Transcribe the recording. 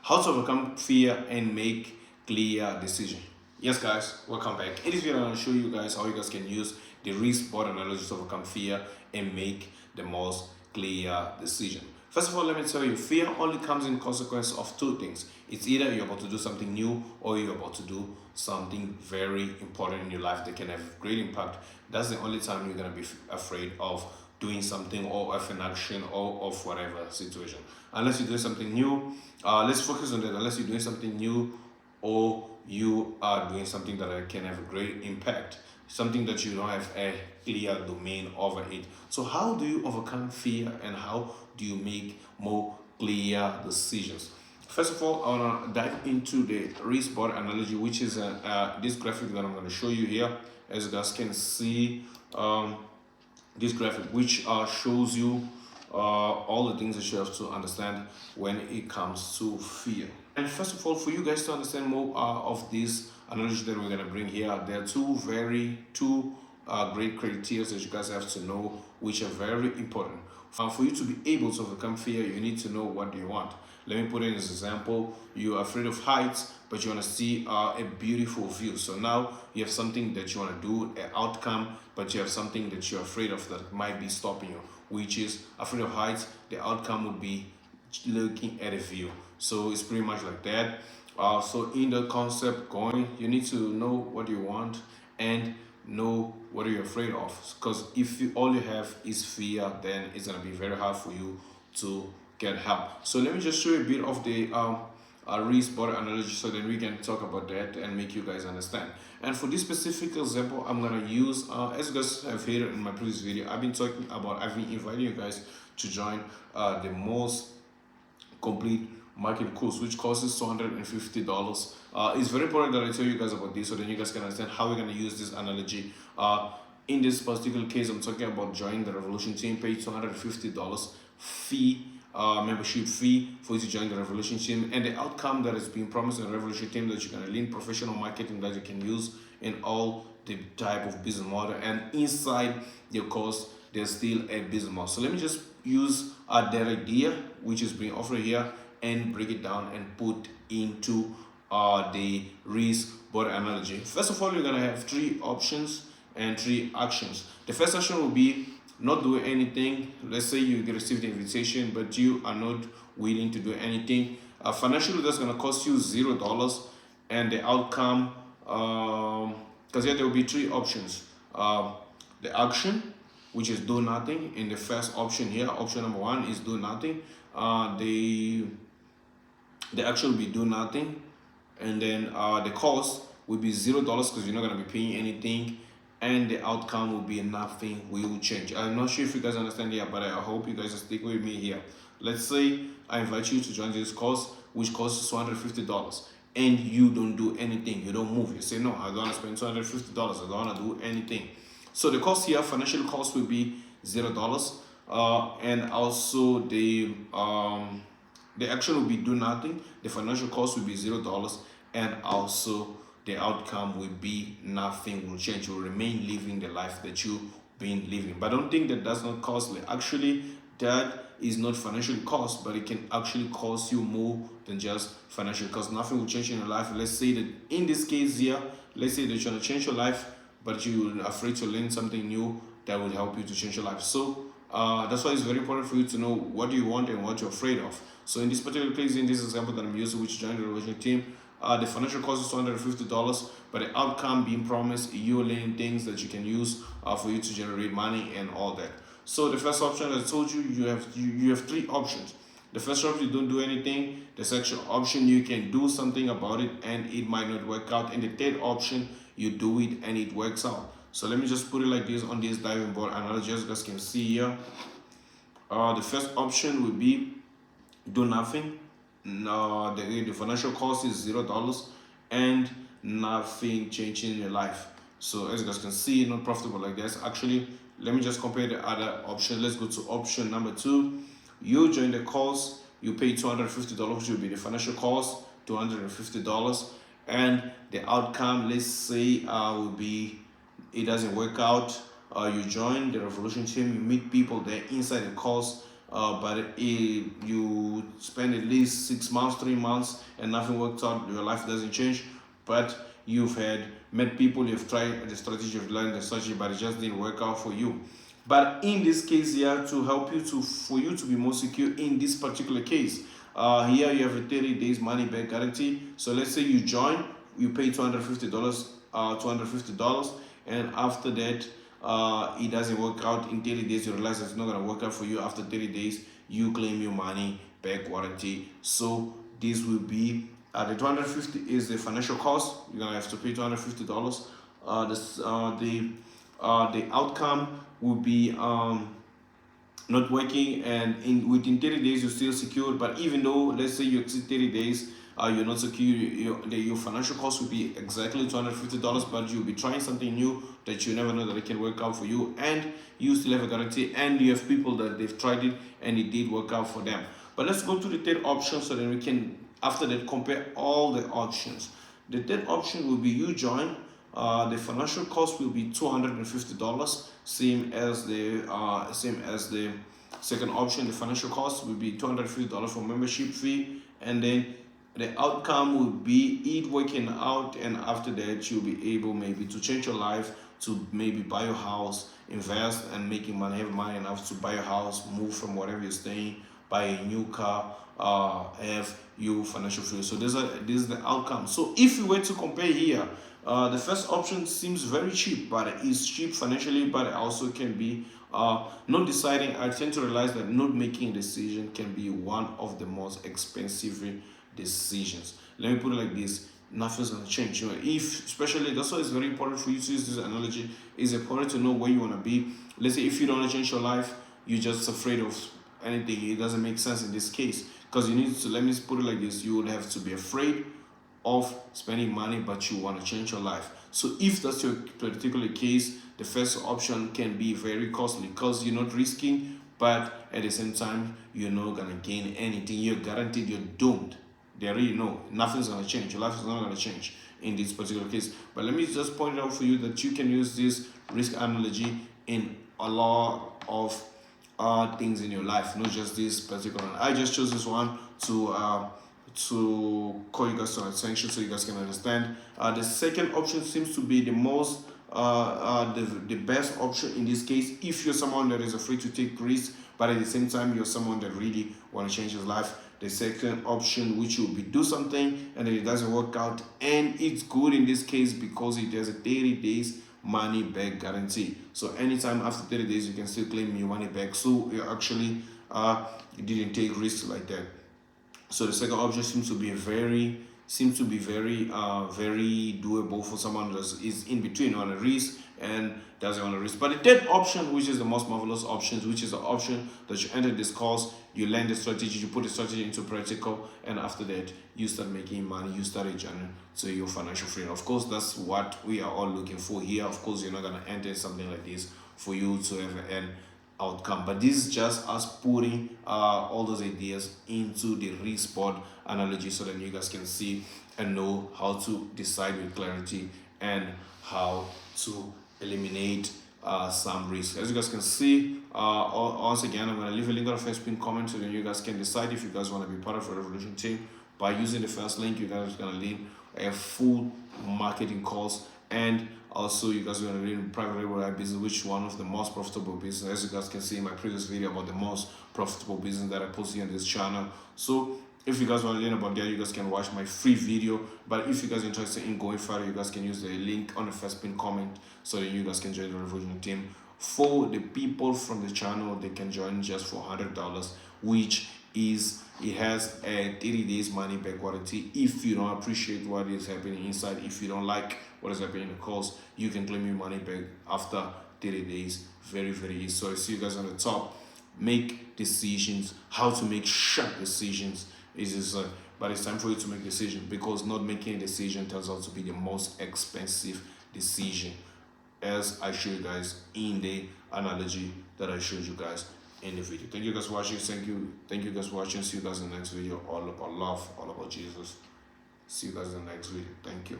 How to overcome fear and make clear decision. Yes guys, welcome back. In this video I'm going to show you guys how you guys can use the risk board analogy to overcome fear and make the most clear decision. First of all, let me tell you, fear only comes in consequence of two things. It's either you're about to do something new or you're about to do something very important in your life that can have great impact. That's the only time you're going to be afraid of doing something or of an action or of whatever situation. Unless you're doing something new, let's focus on that. Unless you're doing something new or you are doing something that can have a great impact, something that you don't have a clear domain over it. So how do you overcome fear and how do you make more clear decisions? First of all, I want to dive into the risk board analogy, which is this graphic that I'm going to show you here. As you guys can see, this graphic, which shows you all the things that you have to understand when it comes to fear. And first of all, for you guys to understand more of this analogy that we're going to bring here, there are two great criteria that you guys have to know, which are very important. For you to be able to overcome fear, you need to know what do you want. Let me put in this example. You're afraid of heights, but you want to see a beautiful view. So now you have something that you want to do, an outcome, but you have something that you're afraid of that might be stopping you, which is afraid of heights. The outcome would be looking at a view. So it's pretty much like that. So in the concept going, you need to know what you want and know what you're afraid of. Because if all you have is fear, then it's going to be very hard for you to get help. So let me just show you a bit of the risk board analogy so that we can talk about that and make you guys understand. And for this specific example, I'm gonna use as you guys have heard in my previous video, I've been inviting you guys to join the most complete marketing course, which costs $250. It's very important that I tell you guys about this so then you guys can understand how we're going to use this analogy. In this particular case, I'm talking about joining the Revolution team, pay $250 fee, membership fee for you to join the Revolution team, and the outcome that is being promised in the Revolution team that you're going to learn professional marketing that you can use in all the type of business model, and inside your course there's still a business model. So let me just use that idea which is being offered here and break it down and put into the risk board analogy. First of all, you're gonna have three options and three actions. The first action will be not do anything. Let's say you received the invitation but you are not willing to do anything. Financially, that's gonna cost you $0, and the outcome, because there will be three options. The action, which is do nothing. In the first option here, option number one is do nothing. The action will be do nothing, and then the cost will be $0 because you're not going to be paying anything, and the outcome will be nothing will change. I'm not sure if you guys understand here, but I hope you guys stick with me here. Let's say I invite you to join this course, which costs $250, and you don't do anything, you don't move. You say, no, I don't want to spend $250, I don't want to do anything. So the cost here, financial cost will be $0, and also the action will be do nothing. The financial cost will be $0, and also the outcome will be nothing will change. You will remain living the life that you've been living. But don't think that that's not costly. Actually, that is not financial cost, but it can actually cost you more than just financial cost. Nothing will change in your life. Let's say that in this case here, let's say that you're going to change your life, but you're afraid to learn something new that will help you to change your life. So that's why it's very important for you to know what you want and what you're afraid of. So in this particular case, in this example that I'm using, which joined the Revolution team, the financial cost is $250, but the outcome being promised, you're learning things that you can use for you to generate money and all that. So the first option, as I told you, you have three options. The first option, you don't do anything. The second option, you can do something about it and it might not work out. And the third option, you do it and it works out. So let me just put it like this on this diving board analogy, as you guys can see here. The first option would be do nothing. No, the financial cost is $0 and nothing changing in your life. So as you guys can see, not profitable like this. Actually, let me just compare the other option. Let's go to option number two. You join the course, you pay $250, which will be the financial cost, $250, and the outcome, let's say, will be it doesn't work out. You join the Revolution team, you meet people there inside the course, but if you spend at least 6 months, 3 months, and nothing works out, your life doesn't change, but you've had met people, you've tried the strategy, you've learned the strategy, but it just didn't work out for you. But in this case here, to help you for you to be more secure in this particular case, here you have a 30 days money back guarantee. So let's say you join, you pay $250, $250, and after that, it doesn't work out in 30 days. You realize it's not gonna work out for you. After 30 days, you claim your money back warranty. So this will be the 250 is the financial cost. You're gonna have to pay $250. The outcome will be not working, and within 30 days you're still secured. But even though, let's say you exceed 30 days, you're not secure, your financial cost will be exactly $250, but you'll be trying something new that you never know that it can work out for you, and you still have a guarantee, and you have people that they've tried it and it did work out for them. But let's go to the third option, so then we can after that compare all the options. The third option will be you join. The financial cost will be $250, same as the second option. The financial cost will be $250 for membership fee, and then the outcome will be it working out, and after that you'll be able maybe to change your life, to maybe buy your house, invest and making money, have money enough to buy a house, move from wherever you're staying, buy a new car, have you financial freedom. So this is the outcome. So if you were to compare here, the first option seems very cheap, but it's cheap financially, but it also can be not deciding. I tend to realize that not making a decision can be one of the most expensive decisions. Let me put it like this: nothing's gonna change. If especially that's why it's very important for you to use this analogy. It's important to know where you wanna be. Let's say if you don't wanna change your life, you're just afraid of anything. It doesn't make sense in this case, because you need to, let me put it like this: you would have to be afraid of spending money, but you want to change your life. So if that's your particular case, the first option can be very costly because you're not risking, but at the same time you're not gonna gain anything. You're guaranteed you're doomed. They already know nothing's gonna change. Your life is not gonna change in this particular case. But let me just point out for you that you can use this risk analogy in a lot of things in your life, not just this particular one. I just chose this one to call you guys to attention so you guys can understand. The second option seems to be the most the best option in this case if you're someone that is afraid to take risks, but at the same time you're someone that really want to change his life. The second option, which will be do something and then it doesn't work out, and it's good in this case because it has a 30 days money back guarantee. So anytime after 30 days you can still claim your money back. So you actually you didn't take risks like that. So the second option seems to be very very doable for someone that is in between on a risk and doesn't want to risk. But the third option, which is the most marvelous option, which is the option that you enter this course, you learn the strategy, you put the strategy into practical, and after that you start making money, you start a journey to your financial freedom. Of course, that's what we are all looking for here. Of course, you're not gonna enter something like this for you to have an end outcome, but this is just us putting all those ideas into the risk board analogy so that you guys can see and know how to decide with clarity and how to eliminate some risk. As you guys can see, once again, I'm going to leave a link on the first pinned comment so that you guys can decide if you guys want to be part of the Revolution team. By using the first link, you guys are going to learn a full marketing course, and also you guys are going to learn private label business, which is one of the most profitable business. As you guys can see in my previous video about the most profitable business that I posted on this channel. So if you guys want to learn about that, you guys can watch my free video. But if you guys are interested in going further, you guys can use the link on the first pinned comment so that you guys can join the Revolution team. For the people from the channel, they can join just for $100, which is, it has a 30 days money back warranty. If you don't appreciate what is happening inside, if you don't like what is happening in the course, you can claim your money back after 30 days. Very easy. So I see you guys on the top. Make decisions, how to make sharp decisions. But it's time for you to make decisions, because not making a decision turns out to be the most expensive decision, as I showed you guys in the analogy that I showed you guys in the video. Thank you guys for watching. Thank you guys for watching. See you guys in the next video. All about love, all about Jesus. See you guys in the next video. Thank you.